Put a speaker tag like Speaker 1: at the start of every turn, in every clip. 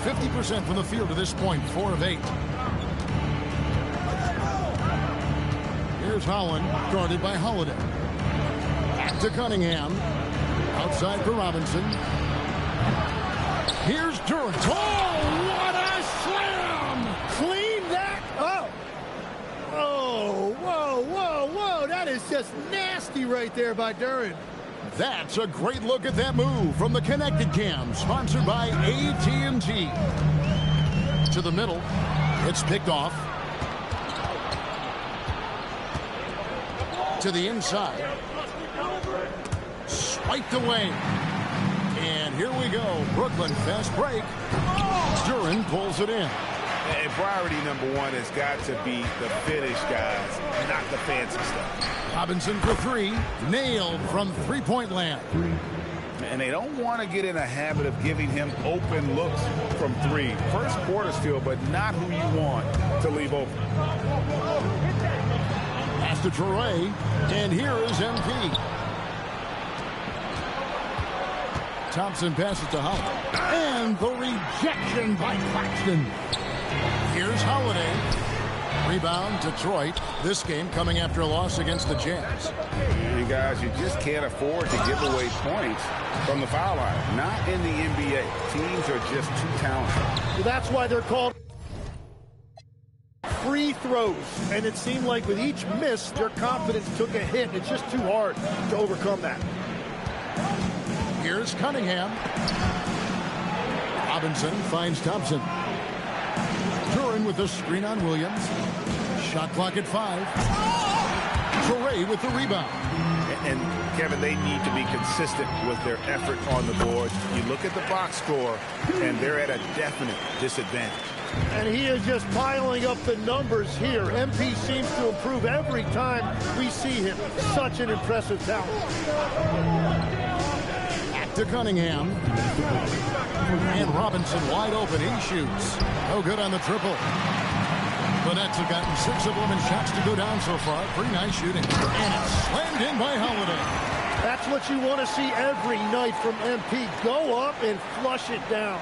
Speaker 1: 50% from the field to this point, 4 of 8. Here's Holland, guarded by Holiday. Back to Cunningham. Outside for Robinson. Here's Durant. Oh, what a slam!
Speaker 2: Clean that up. Oh, whoa, whoa, whoa. That is just nasty right there by Durant.
Speaker 1: That's a great look at that move from the Connected Cam, sponsored by AT&T. To the middle. It's picked off. To the inside. Swiped away. And here we go. Brooklyn fast break. Duran pulls it in.
Speaker 3: And priority number one has got to be the finish, guys, not the fancy stuff.
Speaker 1: Robinson for 3. Nailed from three-point land.
Speaker 3: And they don't want to get in a habit of giving him open looks from 3. First quarter still, but not who you want to leave open.
Speaker 1: Pass to Troy. And here is MP. Thompson passes to Holiday. And the rejection by Claxton. Here's Holiday. Rebound, Detroit. This game coming after a loss against the Jazz.
Speaker 3: You guys, you just can't afford to give away points from the foul line. Not in the NBA. Teams are just too talented.
Speaker 2: Well, that's why they're called free throws. And it seemed like with each miss, their confidence took a hit. It's just too hard to overcome that.
Speaker 1: Here's Cunningham. Robinson finds Thompson. Duran with the screen on Williams. Shot clock at 5. Toure with the rebound.
Speaker 3: And Kevin, they need to be consistent with their effort on the board. You look at the box score, and they're at a definite disadvantage.
Speaker 2: And he is just piling up the numbers here. MP seems to improve every time we see him. Such an impressive talent.
Speaker 1: To Cunningham. And Robinson wide open. He shoots. No good on the triple. The Nets have gotten 6 of 11 shots to go down so far. Pretty nice shooting. And it's slammed in by Holiday.
Speaker 2: That's what you want to see every night from MP. Go up and flush it down.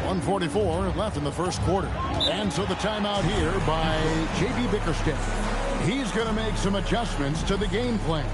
Speaker 1: .144 left in the first quarter. And so the timeout here by J.B. Bickerstaff. He's going to make some adjustments to the game plan.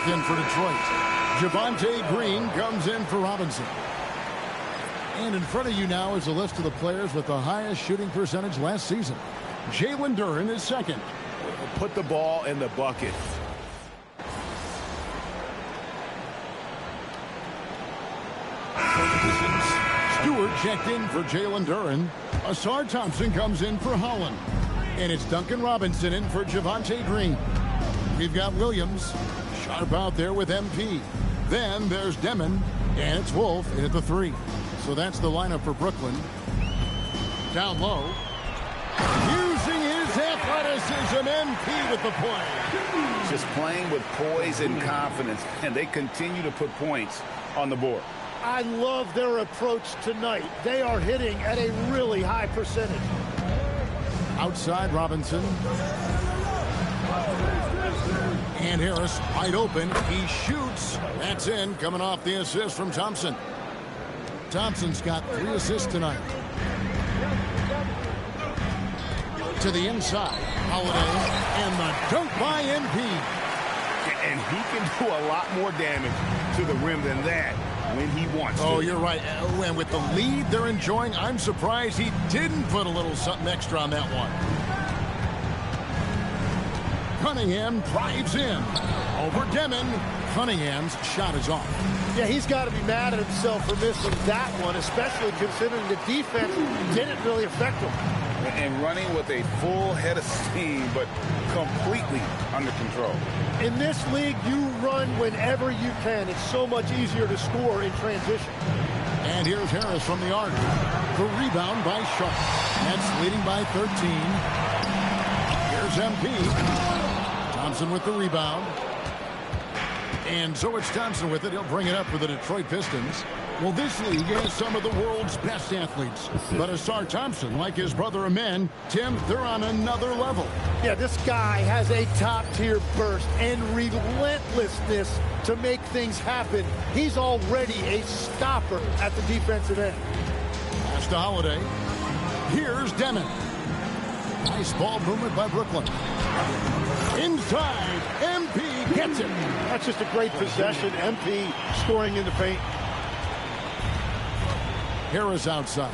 Speaker 1: In for Detroit. Javonte Green comes in for Robinson. And in front of you now is a list of the players with the highest shooting percentage last season. Jalen Duran is second.
Speaker 3: Put the ball in the bucket.
Speaker 1: Stewart checked in for Jalen Duran. Asar Thompson comes in for Holland. And it's Duncan Robinson in for Javonte Green. We've got Williams. Sharp out there with MP. Then there's Demon, and it's Wolf at the 3. So that's the lineup for Brooklyn. Down low. Using his athleticism, MP with the play.
Speaker 3: Just playing with poise and confidence, and they continue to put points on the board.
Speaker 2: I love their approach tonight. They are hitting at a really high percentage.
Speaker 1: Outside Robinson. And Harris wide open. He shoots. That's in. Coming off the assist from Thompson. Thompson's got 3 assists tonight. To the inside. Holiday. And the dunk by MP.
Speaker 3: And he can do a lot more damage to the rim than that when he wants to.
Speaker 1: Oh, you're right. And with the lead they're enjoying, I'm surprised he didn't put a little something extra on that one. Cunningham drives in. Over Demon. Cunningham's shot is off.
Speaker 2: Yeah, he's got to be mad at himself for missing that one, especially considering the defense didn't really affect him.
Speaker 3: And running with a full head of steam, but completely under control.
Speaker 2: In this league, you run whenever you can. It's so much easier to score in transition.
Speaker 1: And here's Harris from the arc. The rebound by Sharp. Nets leading by 13. Here's MP. Thompson with the rebound. And so it's Thompson with it. He'll bring it up for the Detroit Pistons. Well, this league has some of the world's best athletes. But Asar Thompson, like his brother Amen, Tim, they're on another level.
Speaker 2: Yeah, this guy has a top-tier burst and relentlessness to make things happen. He's already a stopper at the defensive end.
Speaker 1: Pass to Holiday. Here's Demon. Nice ball movement by Brooklyn. Inside, MP gets it.
Speaker 2: That's just a great possession. MP scoring in the paint.
Speaker 1: Harris outside.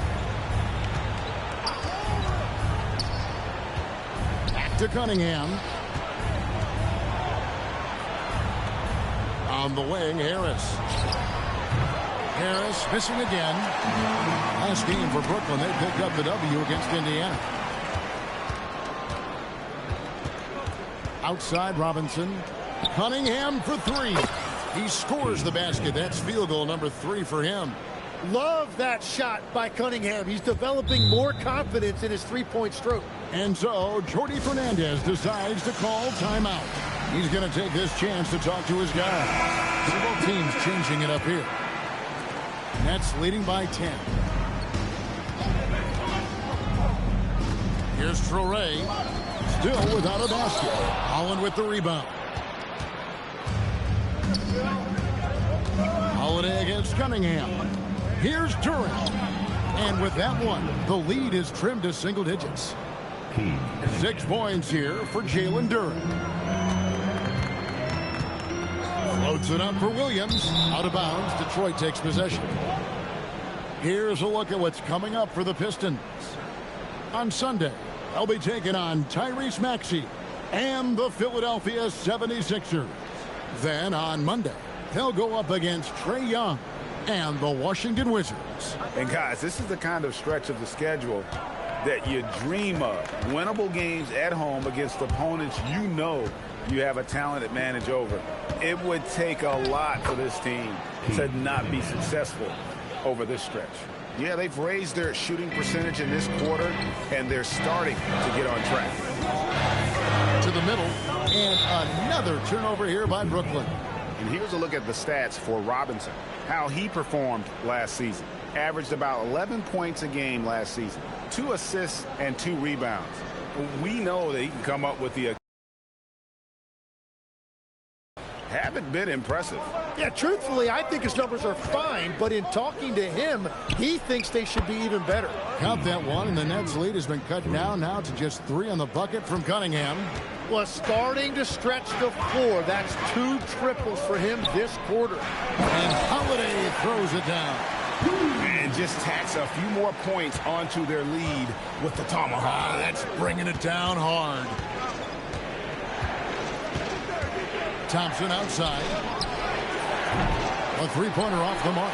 Speaker 1: Back to Cunningham. On the wing, Harris. Harris missing again. Last game for Brooklyn, they picked up the W against Indiana. Outside Robinson. Cunningham for three. He scores the basket. That's field goal number 3 for him.
Speaker 2: Love that shot by Cunningham. He's developing more confidence in his three-point stroke.
Speaker 1: And so Jordi Fernandez decides to call timeout. He's going to take this chance to talk to his guy. So both teams changing it up here. Nets leading by 10. Here's Traore. Still without a basket. Holland with the rebound. Holiday against Cunningham. Here's Duran. And with that one, the lead is trimmed to single digits. 6 points here for Jalen Duran. Floats it up for Williams. Out of bounds. Detroit takes possession. Here's a look at what's coming up for the Pistons. On Sunday, they'll be taking on Tyrese Maxey and the Philadelphia 76ers. Then on Monday, they'll go up against Trae Young and the Washington Wizards.
Speaker 3: And guys, this is the kind of stretch of the schedule that you dream of. Winnable games at home against opponents you know you have a talented advantage over. It would take a lot for this team to not be successful over this stretch. Yeah, they've raised their shooting percentage in this quarter, and they're starting to get on track.
Speaker 1: To the middle, and another turnover here by Brooklyn.
Speaker 3: And here's a look at the stats for Robinson, how he performed last season. Averaged about 11 points a game last season, 2 assists and 2 rebounds. We know that he can come up with the haven't been impressive.
Speaker 2: Yeah, truthfully, I think his numbers are fine, but in talking to him, he thinks they should be even better.
Speaker 1: Count that one, and the Nets lead has been cut down now to just 3 on the bucket from Cunningham.
Speaker 2: Was starting to stretch the floor. That's 2 triples for him this quarter.
Speaker 1: And Holiday throws it down.
Speaker 3: And just tacks a few more points onto their lead with the tomahawk.
Speaker 1: That's bringing it down hard. Thompson outside. A three-pointer off the mark.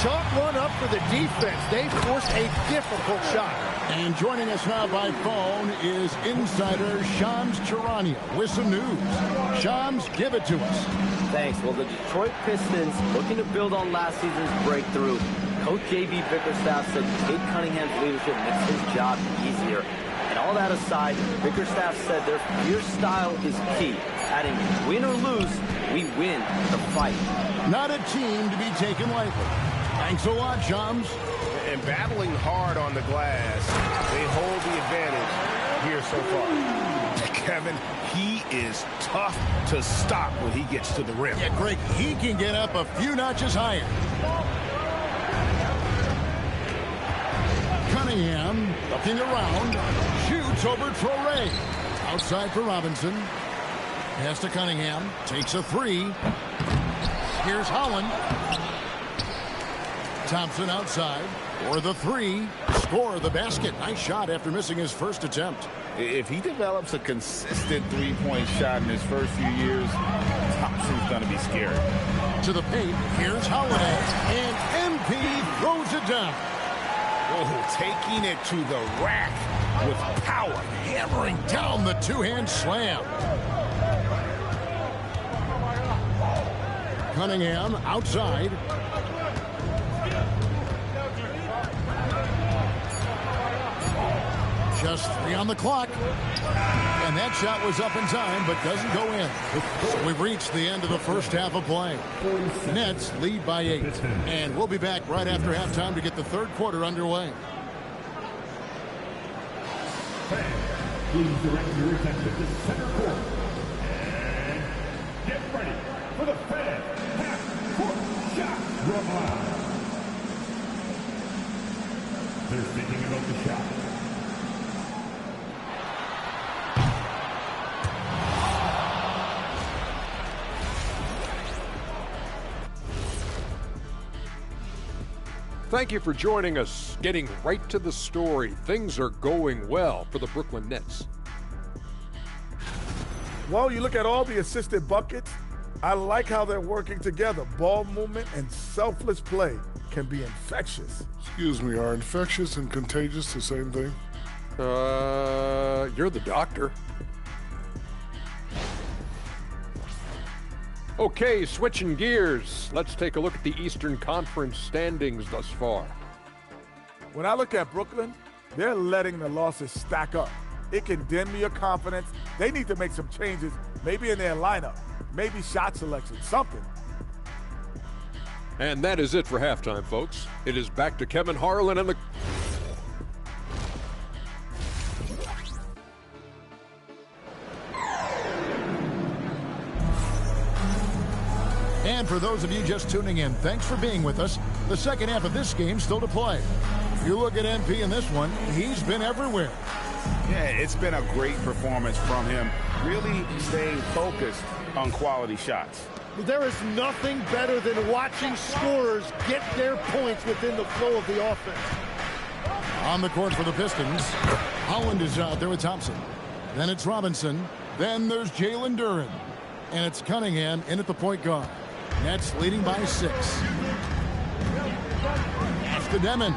Speaker 2: Chalk one up for the defense. They forced a difficult shot.
Speaker 1: And joining us now by phone is insider Shams Charania with some news. Shams, give it to us.
Speaker 4: Thanks. Well, the Detroit Pistons, looking to build on last season's breakthrough. Coach J.B. Bickerstaff said Kate Cunningham's leadership makes his job easier. And all that aside, Bickerstaff said their fierce style is key. Adding, win or lose, we win the fight.
Speaker 1: Not a team to be taken lightly. Thanks a lot, Shams.
Speaker 3: And battling hard on the glass, they hold the advantage here so far. Kevin, he is tough to stop when he gets to the rim.
Speaker 1: Yeah, Greg, he can get up a few notches higher. Cunningham looking around, shoots over Traore. Outside for Robinson. Pass to Cunningham, takes a 3. Here's Holland. Thompson outside for the 3. Score the basket. Nice shot after missing his first attempt.
Speaker 3: If he develops a consistent three-point shot in his first few years, Thompson's going to be scary.
Speaker 1: To the paint, here's Holiday, and MP throws it down.
Speaker 3: Oh, taking it to the rack with power.
Speaker 1: Hammering down the two-hand slam. Cunningham outside. Just 3 on the clock. And that shot was up in time, but doesn't go in. So we've reached the end of the first half of play. Nets lead by 8. And we'll be back right after halftime to get the third quarter underway.
Speaker 5: Please direct your attention to center court. And get ready for the fan half-court shot run. They're thinking about the shot.
Speaker 6: Thank you for joining us. Getting right to the story. Things are going well for the Brooklyn Nets.
Speaker 7: Well, you look at all the assisted buckets. I like how they're working together. Ball movement and selfless play can be infectious.
Speaker 8: Excuse me, are infectious and contagious the same thing?
Speaker 6: You're the doctor. Okay, switching gears. Let's take a look at the Eastern Conference standings thus far.
Speaker 7: When I look at Brooklyn, they're letting the losses stack up. It can dim your confidence. They need to make some changes, maybe in their lineup, maybe shot selection, something.
Speaker 6: And that is it for halftime, folks. It is back to Kevin Harlan and the...
Speaker 1: And for those of you just tuning in, thanks for being with us. The second half of this game still to play. You look at MP in this one, he's been everywhere.
Speaker 3: Yeah, it's been a great performance from him, really staying focused on quality shots.
Speaker 2: There is nothing better than watching scorers get their points within the flow of the offense.
Speaker 1: On the court for the Pistons, Holland is out there with Thompson. Then it's Robinson. Then there's Jalen Duren. And it's Cunningham in at the point guard. Nets leading by 6. That's to Demon.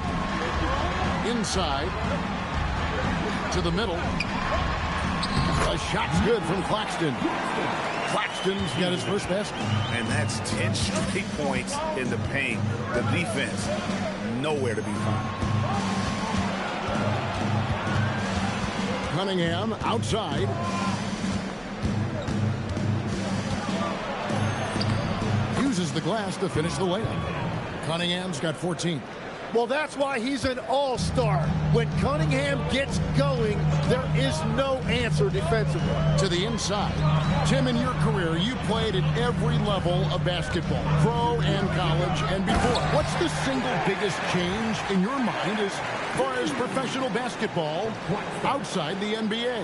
Speaker 1: Inside. To the middle. A shot's good from Claxton. Claxton's got his first basket.
Speaker 3: And that's 10 straight points in the paint. The defense, nowhere to be found.
Speaker 1: Cunningham outside. Uses the glass to finish the layup. Cunningham's got 14.
Speaker 2: Well, that's why he's an all-star. When Cunningham gets going, there is no answer defensively.
Speaker 1: To the inside. Tim, in your career, you played at every level of basketball, pro and college and before. What's the single biggest change in your mind as far as professional basketball outside the NBA?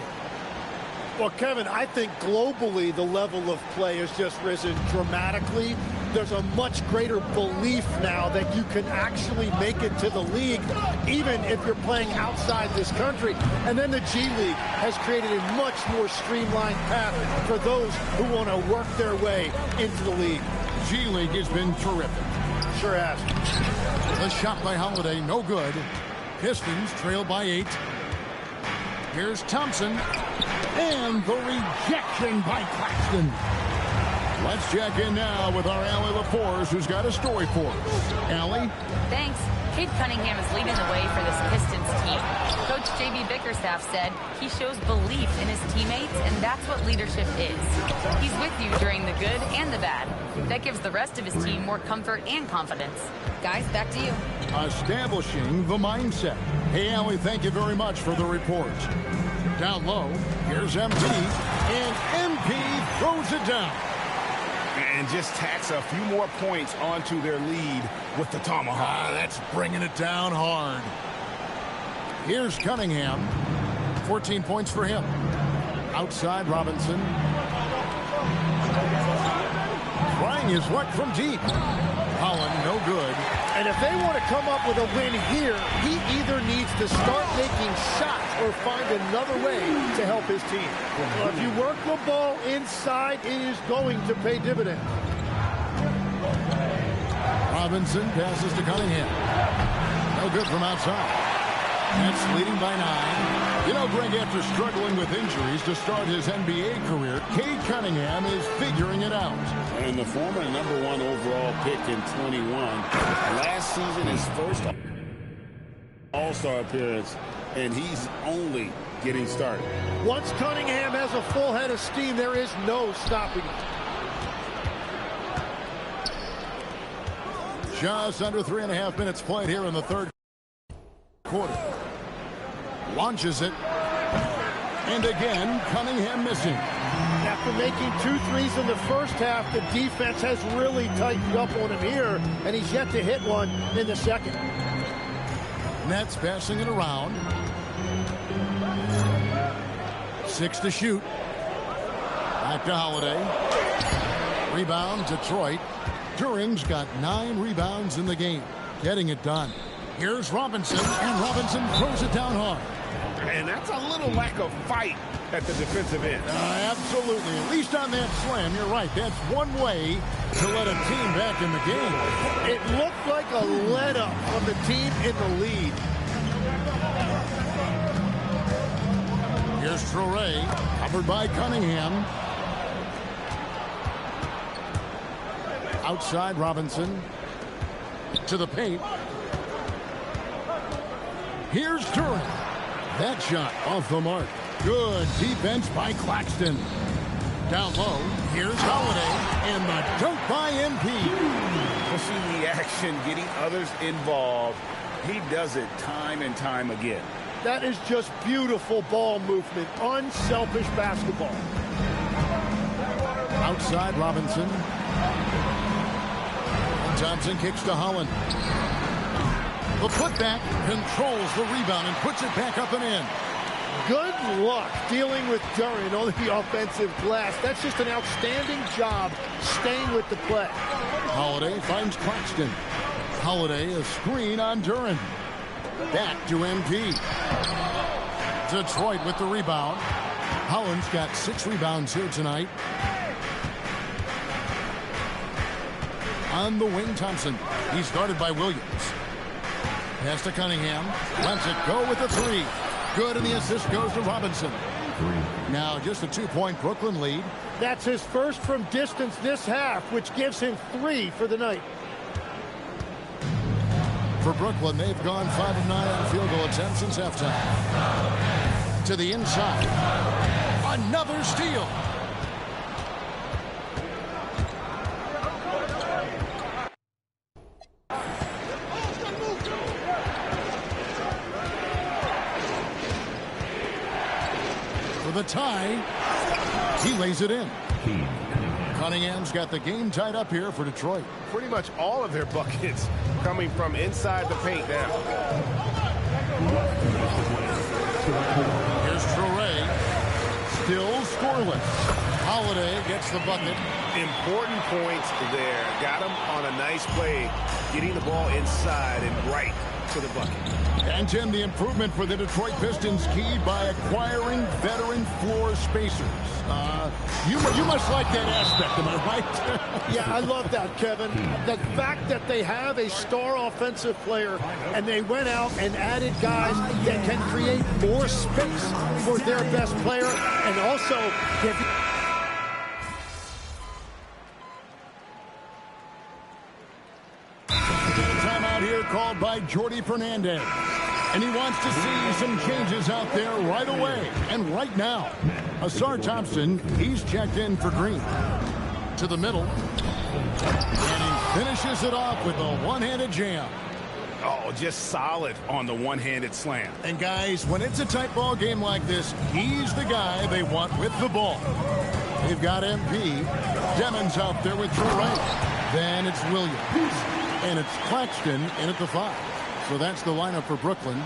Speaker 2: Well, Kevin, I think globally the level of play has just risen dramatically. There's a much greater belief now that you can actually make it to the league, even if you're playing outside this country. And then the G League has created a much more streamlined path for those who want to work their way into the league.
Speaker 1: G League has been terrific.
Speaker 2: Sure has.
Speaker 1: The shot by Holiday, no good. Pistons trail by 8. Here's Thompson. And the rejection by Claxton. Let's check in now with our Allie LaForce, who's got a story for us. Allie?
Speaker 9: Thanks. Cade Cunningham is leading the way for this Pistons team. Coach J.B. Bickerstaff said he shows belief in his teammates, and that's what leadership is. He's with you during the good and the bad. That gives the rest of his team more comfort and confidence. Guys, back to you.
Speaker 1: Establishing the mindset. Hey, Allie, thank you very much for the report. Down low, here's MP, and MP throws it down.
Speaker 3: And just tacks a few more points onto their lead with the tomahawk.
Speaker 1: That's bringing it down hard. Here's Cunningham. 14 points for him. Outside Robinson. Trying his luck from deep. Holland, no good.
Speaker 2: And if they want to come up with a win here, he either needs to start making shots or find another way to help his team. Well, if you work the ball inside, it is going to pay dividends.
Speaker 1: Robinson passes to Cunningham. No good from outside. Nets leading by 9. You know, Greg, after struggling with injuries to start his NBA career, Cade Cunningham is figuring it out.
Speaker 3: And the former #1 overall pick in 21. Last season, his first All-Star appearance, and he's only getting started.
Speaker 2: Once Cunningham has a full head of steam, there is no stopping him.
Speaker 1: Just under 3.5 minutes played here in the third quarter. Launches it. And again, Cunningham missing.
Speaker 2: After making 2 threes in the first half, the defense has really tightened up on him here, and he's yet to hit one in the second.
Speaker 1: Nets passing it around. 6 to shoot. Back to Holiday. Rebound, Detroit. During's got 9 rebounds in the game. Getting it done. Here's Robinson, and Robinson throws it down hard.
Speaker 3: And that's a little lack of fight at the defensive end.
Speaker 1: Absolutely. At least on that slam, you're right. That's one way to let a team back in the game.
Speaker 2: It looked like a let-up from the team in the lead.
Speaker 1: Here's Traore, covered by Cunningham. Outside Robinson. To the paint. Here's During. That shot off the mark. Good defense by Claxton. Down low, here's Holiday, and the dunk by MP.
Speaker 3: Pushing the action, getting others involved. He does it time and time again.
Speaker 2: That is just beautiful ball movement, unselfish basketball.
Speaker 1: Outside Robinson. And Thompson kicks to Holland. The putback controls the rebound and puts it back up and in.
Speaker 2: Good luck dealing with During on the offensive glass. That's just an outstanding job staying with the play.
Speaker 1: Holiday finds Claxton. Holiday a screen on During. Back to MP. Detroit with the rebound. Holland's got 6 rebounds here tonight. On the wing, Thompson. He's guarded by Williams. Pass to Cunningham. Lets it go with the 3. Good, and the assist goes to Robinson. Now just a 2-point Brooklyn lead.
Speaker 2: That's his first from distance this half, which gives him 3 for the night.
Speaker 1: For Brooklyn, they've gone 5 of 9 on field goal attempts since halftime. To the inside. Another steal. For the tie, he lays it in. Cunningham's got the game tied up here for Detroit.
Speaker 10: Pretty much all of their buckets coming from inside the paint now.
Speaker 1: Here's Traore. Still scoreless. Holiday gets the bucket.
Speaker 10: Important points there. Got him on a nice play, getting the ball inside and right to the bucket.
Speaker 1: And Tim, the improvement for the Detroit Pistons keyed by acquiring veteran floor spacers. You must like that aspect, am I right?
Speaker 2: Yeah, I love that, Kevin. The fact that they have a star offensive player and they went out and added guys that can create more space for their best player and also give...
Speaker 1: Timeout here called by Jordi Fernandez. And he wants to see some changes out there right away and right now. Asar Thompson, he's checked in for Green. To the middle. And he finishes it off with a one-handed jam.
Speaker 3: Oh, just solid on the one-handed slam.
Speaker 1: And guys, when it's a tight ball game like this, he's the guy they want with the ball. They've got MP. Demons out there with Traore. Then it's Williams. And it's Claxton in at the 5. So that's the lineup for Brooklyn.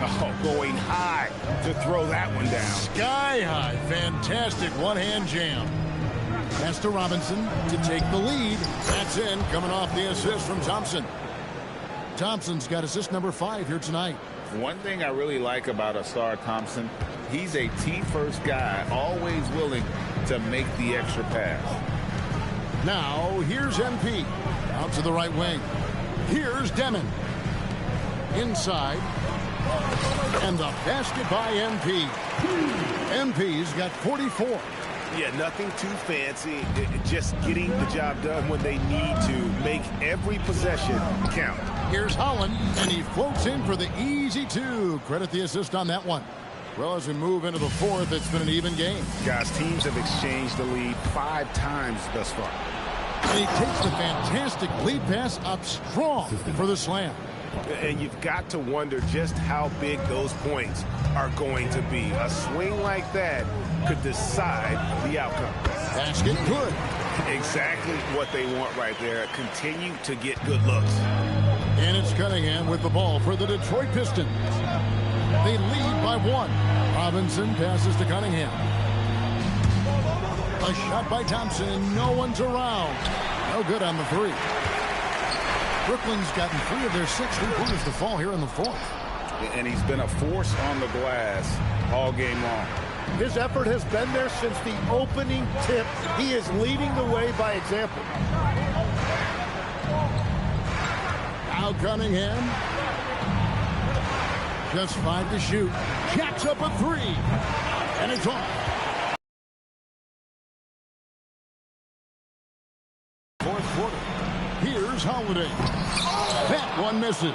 Speaker 3: Oh, going high to throw that one down.
Speaker 1: Sky high. Fantastic one-hand jam. Pass to Robinson to take the lead. That's in, coming off the assist from Thompson. Thompson's got assist number 5 here tonight.
Speaker 3: One thing I really like about Asar Thompson, he's a team-first guy, always willing to make the extra pass.
Speaker 1: Now, here's MP. Out to the right wing. Here's Demon. Inside. And the basket by MP. MP's got 44.
Speaker 10: Yeah, nothing too fancy. Just getting the job done when they need to. Make every possession count.
Speaker 1: Here's Holland, and he floats in for the easy 2. Credit the assist on that one. Well, as we move into the 4th, it's been an even game.
Speaker 10: Guys, teams have exchanged the lead 5 times thus far.
Speaker 1: And he takes the fantastic lead pass up strong for the slam.
Speaker 10: And you've got to wonder just how big those points are going to be. A swing like that could decide the outcome.
Speaker 1: Basket good.
Speaker 10: Exactly what they want right there. Continue to get good looks.
Speaker 1: And it's Cunningham with the ball for the Detroit Pistons. They lead by 1. Robinson passes to Cunningham. A shot by Thompson. No one's around. No good on the 3. Brooklyn's gotten 3 of their 6 3-pointers to fall here in the 4th.
Speaker 3: And he's been a force on the glass all game long.
Speaker 2: His effort has been there since the opening tip. He is leading the way by example.
Speaker 1: Now Cunningham. Just 5 to shoot. Jacks up a 3. And it's off. 4th quarter. Here's Holiday. That one misses.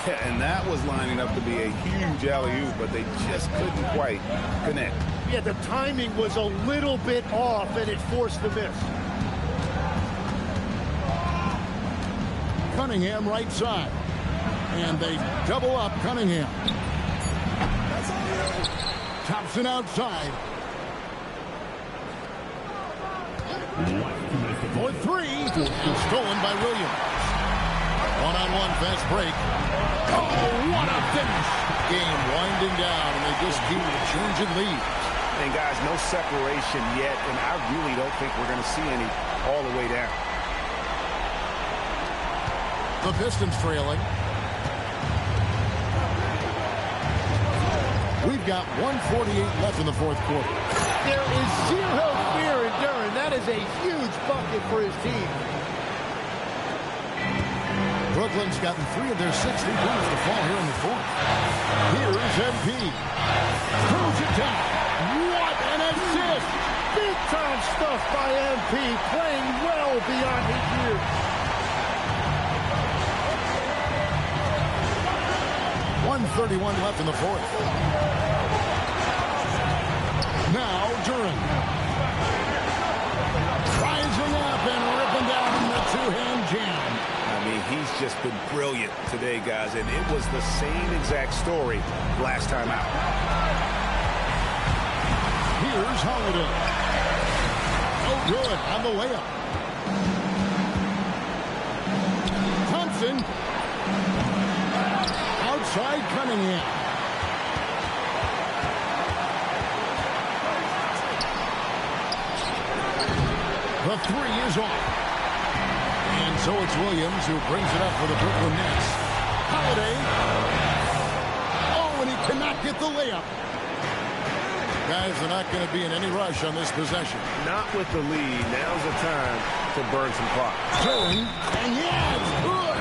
Speaker 3: Yeah, and that was lining up to be a huge alley-oop, but they just couldn't quite connect.
Speaker 2: Yeah, the timing was a little bit off, and it forced the miss.
Speaker 1: Cunningham right side. And they double up Cunningham. Thompson outside. For 3. And stolen by Williams. One-on-one fast break. Oh, what a finish. Game winding down, and they just keep changing leads.
Speaker 10: And guys, no separation yet, and I really don't think we're going to see any all the way down.
Speaker 1: The Pistons trailing. We've got 1:48 left in the 4th quarter.
Speaker 2: There is zero fear in Duren. That is a huge bucket for his team.
Speaker 1: Brooklyn's gotten 3 of their 6 3-pointers to fall here in the 4th. Here's MP. Throws it down. What an assist!
Speaker 2: Big time stuff by MP, playing well beyond his years.
Speaker 1: 1:31 left in the 4th. Now Duren. Rising up and ripping down the 2-hand jam.
Speaker 10: I mean, he's just been brilliant today, guys, and it was the same exact story last time out.
Speaker 1: Here's Holiday. No good on the layup. Thompson. Outside Cunningham. The 3 is off. And so it's Williams who brings it up for the Brooklyn Nets. Holiday. Oh, and he cannot get the layup. Guys, they're not going to be in any rush on this possession.
Speaker 10: Not with the lead. Now's the time to burn some clock.
Speaker 1: Duren. And yeah, it's good.